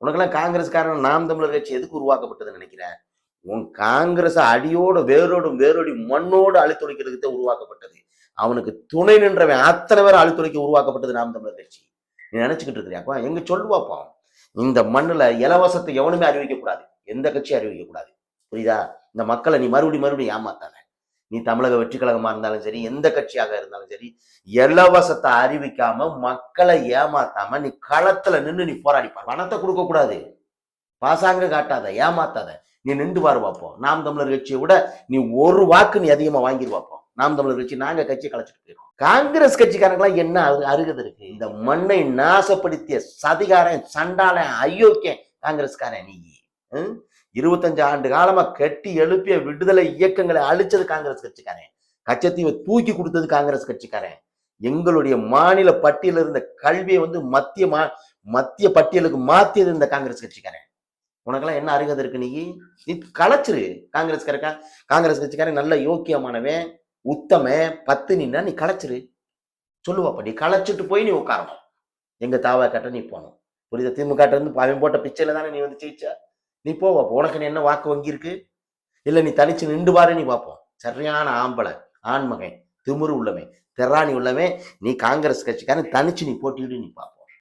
உனக்கெல்லாம் காங்கிரஸ்காரன் நாம் தமிழர் கட்சி எதுக்கு உருவாக்கப்பட்டதுன்னு நினைக்கிறேன்? உன் காங்கிரஸ் அடியோட வேரோடு மண்ணோடு அழித்துரைக்கிறதுக்கு தான் உருவாக்கப்பட்டது. அவனுக்கு துணை நின்றவன் அத்தனை பேர் அழித்துரைக்க உருவாக்கப்பட்டது நாம் தமிழர் கட்சி. நீ நினைச்சுக்கிட்டு இருக்கிறியாப்பா? எங்க சொல்லுவாப்பா, இந்த மண்ணுல இலவசத்தை எவனுமே அறிவிக்க கூடாது, எந்த கட்சியும் அறிவிக்க கூடாது. புரியுதா? இந்த மக்களை நீ மறுபடியும் ஏமாத்தாத. நீ தமிழக வெற்றி கழகமா இருந்தாலும் சரி, எந்த கட்சியாக இருந்தாலும் சரி, இலவசத்தை அறிவிக்காம மக்களை ஏமாத்தாம நீ களத்துல நின்று நீ போராடிப்பார். பணத்தை கொடுக்க கூடாது, பாசாங்க காட்டாத, ஏமாத்தாத. நீ நின்று பாரு பார்ப்போம். நாம் தமிழர் கட்சியை விட நீ ஒரு வாக்கு நீ அதிகமா வாங்கிடுவாப்போம். நாம் தமிழர் கட்சி நாங்க கட்சியை கலைச்சிட்டு போயிடும். காங்கிரஸ் கட்சிக்காரங்களாம் என்ன அருகது இருக்கு? இந்த மண்ணை நாசப்படுத்திய சதிகாரன், சண்டாளன், அயோக்கியன் காங்கிரஸ்காரன் நீ. 25 ஆண்டு காலமா கட்டி எழுப்பிய விடுதலை இயக்கங்களை அழிச்சது காங்கிரஸ் கட்சிக்காரன். கச்சத்தீவை தூக்கி கொடுத்தது காங்கிரஸ் கட்சிக்காரன். எங்களுடைய மாநில பட்டியல இருந்த கல்வியை மத்திய பட்டியலுக்கு மாத்தியது இந்த காங்கிரஸ் கட்சிக்காரன். உனக்கெல்லாம் என்ன அருகதை இருக்கு? நீ கலைச்சிரு. காங்கிரஸ் கட்சிக்காரன் நல்ல யோக்கியமானவன், உத்தம பத்தினா நீ கலைச்சிரு. சொல்லுவாப்ப, நீ கலைச்சிட்டு போய் நீ உட்காரணும். எங்க தாவா கட்ட நீ போகணும். புரியுத? திமுக இருந்து அவன் போட்ட பிச்சையில தானே நீ வந்து ஜெயிச்ச. நீ போவாப்போ. உனக்கு என்ன வாக்கு வங்கி இருக்கு? இல்ல நீ தனிச்சு நின்று பாரு, நீ பார்ப்போம். சரியான ஆம்பளை, ஆண்மகன், திமுரு உள்ளவன், திராணி உள்ளவன் நீ. காங்கிரஸ் கட்சிக்காரன் தனிச்சு நீ போட்டியிடு, நீ பார்ப்போம்.